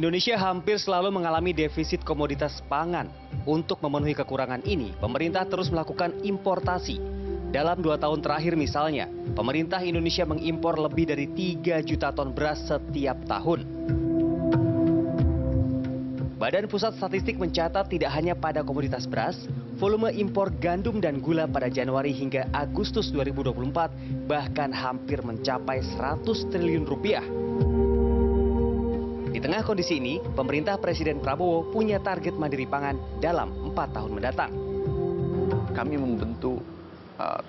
Indonesia hampir selalu mengalami defisit komoditas pangan. Untuk memenuhi kekurangan ini, pemerintah terus melakukan importasi. Dalam 2 tahun terakhir misalnya, pemerintah Indonesia mengimpor lebih dari 3 juta ton beras setiap tahun. Badan Pusat Statistik mencatat tidak hanya pada komoditas beras, volume impor gandum dan gula pada Januari hingga Agustus 2024 bahkan hampir mencapai 100 triliun rupiah. Di tengah kondisi ini, pemerintah Presiden Prabowo punya target mandiri pangan dalam 4 tahun mendatang. Kami membentuk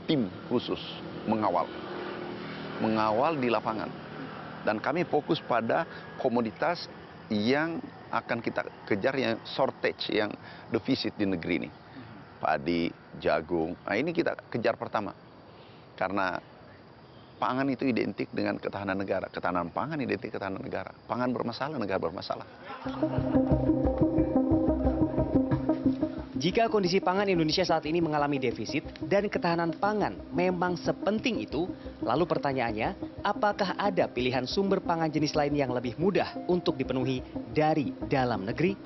tim khusus mengawal di lapangan. Dan kami fokus pada komoditas yang akan kita kejar, yang shortage, yang defisit di negeri ini. Padi, jagung, nah ini kita kejar pertama. Karena pangan itu identik dengan ketahanan negara. Ketahanan pangan identik ketahanan negara. Pangan bermasalah, negara bermasalah. Jika kondisi pangan Indonesia saat ini mengalami defisit dan ketahanan pangan memang sepenting itu, lalu pertanyaannya, apakah ada pilihan sumber pangan jenis lain yang lebih mudah untuk dipenuhi dari dalam negeri?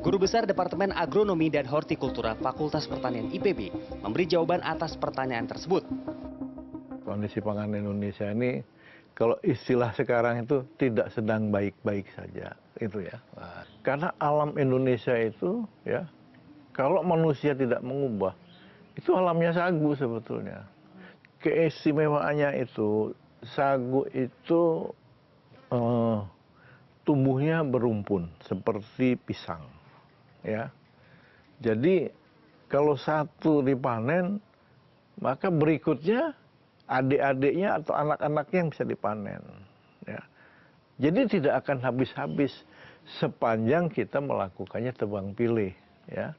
Guru Besar Departemen Agronomi dan Hortikultura Fakultas Pertanian IPB memberi jawaban atas pertanyaan tersebut. Kondisi pangan Indonesia ini, kalau istilah sekarang itu tidak sedang baik-baik saja, itu ya. Karena alam Indonesia itu, ya, kalau manusia tidak mengubah, itu alamnya sagu sebetulnya. Keistimewaannya itu, sagu itu tumbuhnya berumpun seperti pisang. Ya, jadi kalau satu dipanen, maka berikutnya adik-adiknya atau anak-anaknya yang bisa dipanen. Ya, jadi tidak akan habis-habis sepanjang kita melakukannya tebang pilih. Ya.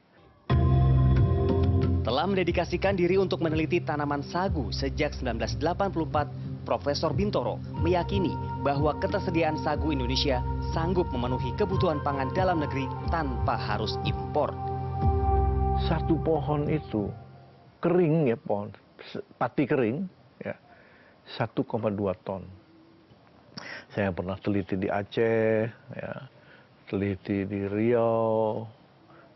Telah mendedikasikan diri untuk meneliti tanaman sagu sejak 1984, Profesor Bintoro meyakini bahwa ketersediaan sagu Indonesia sanggup memenuhi kebutuhan pangan dalam negeri tanpa harus impor. Satu pohon itu kering, ya, pohon pati kering, ya, 1,2 ton. Saya pernah teliti di Aceh, ya, teliti di Riau,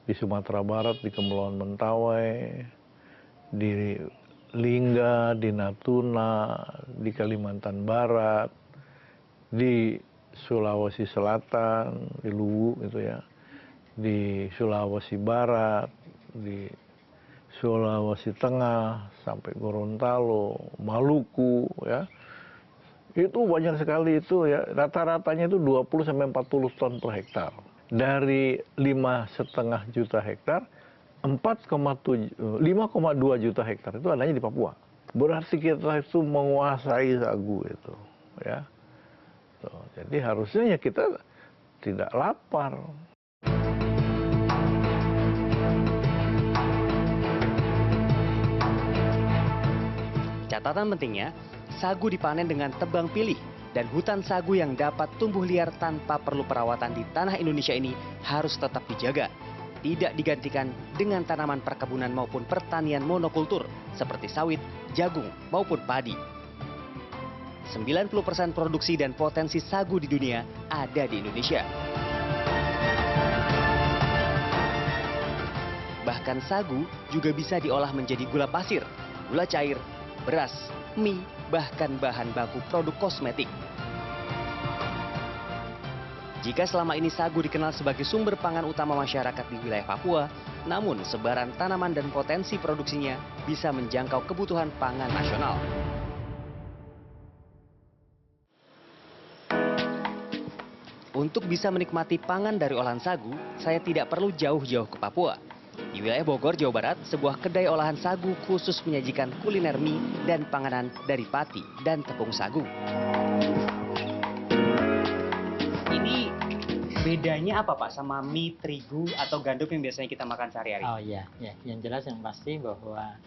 di Sumatera Barat, di Kepulauan Mentawai, di Lingga, di Natuna, di Kalimantan Barat, di Sulawesi Selatan, di Luwu gitu ya, di Sulawesi Barat, di Sulawesi Tengah, sampai Gorontalo, Maluku, ya. Itu banyak sekali itu ya, rata-ratanya itu 20-40 ton per hektar. Dari 5,5 juta hektar, 5,2 juta hektar itu adanya di Papua. Berarti kita itu menguasai sagu itu, ya. Tuh, jadi harusnya ya kita tidak lapar. Catatan pentingnya, sagu dipanen dengan tebang pilih dan hutan sagu yang dapat tumbuh liar tanpa perlu perawatan di tanah Indonesia ini harus tetap dijaga. Tidak digantikan dengan tanaman perkebunan maupun pertanian monokultur seperti sawit, jagung, maupun padi. 90% produksi dan potensi sagu di dunia ada di Indonesia. Bahkan sagu juga bisa diolah menjadi gula pasir, gula cair, beras, mie, bahkan bahan baku produk kosmetik. Jika selama ini sagu dikenal sebagai sumber pangan utama masyarakat di wilayah Papua, namun sebaran tanaman dan potensi produksinya bisa menjangkau kebutuhan pangan nasional. Untuk bisa menikmati pangan dari olahan sagu, saya tidak perlu jauh-jauh ke Papua. Di wilayah Bogor, Jawa Barat, sebuah kedai olahan sagu khusus menyajikan kuliner mie dan panganan dari pati dan tepung sagu. Ini bedanya apa Pak sama mie, terigu, atau gandum yang biasanya kita makan sehari-hari? Oh iya, ya. Yang jelas yang pasti bahwa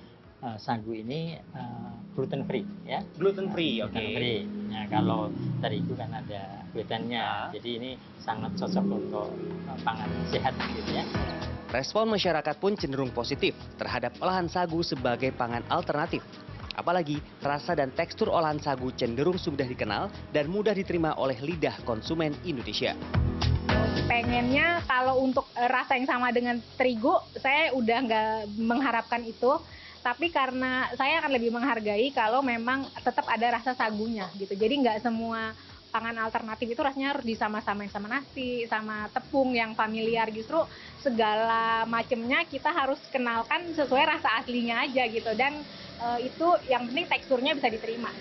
sagu ini gluten free, ya. Gluten free, oke. Gluten free. Nah, kalau terigu kan ada glutennya, jadi ini sangat cocok untuk pangan sehat, gitu ya. Respon masyarakat pun cenderung positif terhadap olahan sagu sebagai pangan alternatif. Apalagi rasa dan tekstur olahan sagu cenderung sudah dikenal dan mudah diterima oleh lidah konsumen Indonesia. Pengennya kalau untuk rasa yang sama dengan terigu, saya udah nggak mengharapkan itu. Tapi karena saya akan lebih menghargai kalau memang tetap ada rasa sagunya gitu. Jadi nggak semua pangan alternatif itu rasanya harus disama-samain sama nasi, sama tepung yang familiar. Justru segala macamnya kita harus kenalkan sesuai rasa aslinya aja gitu. Dan itu yang penting teksturnya bisa diterima.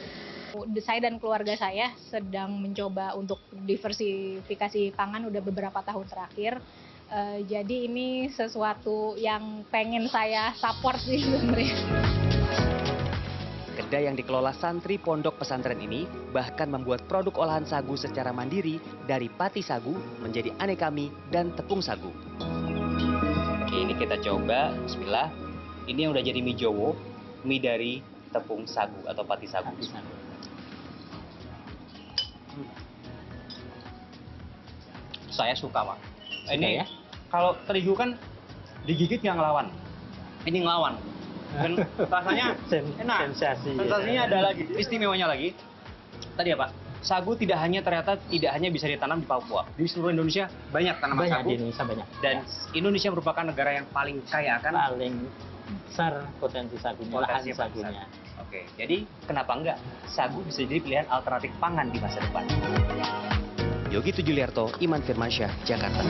Saya dan keluarga saya sedang mencoba untuk diversifikasi pangan udah beberapa tahun terakhir. Jadi ini sesuatu yang pengen saya support sih sebenarnya. Kedai yang dikelola santri pondok pesantren ini bahkan membuat produk olahan sagu secara mandiri dari pati sagu menjadi aneka mie dan tepung sagu. Oke, ini kita coba. Bismillah. Ini yang udah jadi mie Jowo, mie dari tepung sagu atau pati sagu. Saya suka, Mak. Ini ya? kalau terigu kan digigit nggak ngelawan. Ini ngelawan. Dan rasanya enak. Sensasinya ada lagi. Istimewanya lagi. Tadi apa? Sagu ternyata tidak hanya bisa ditanam di Papua. Di seluruh Indonesia banyak tanaman sagu. Di Indonesia banyak. Dan Indonesia merupakan negara yang paling kaya kan? Paling besar potensi sagunya, lahan sagunya. Oke, jadi kenapa enggak? Sagu bisa jadi pilihan alternatif pangan di masa depan. Yogi Tujuliarto, Iman Firmansyah, Jakarta.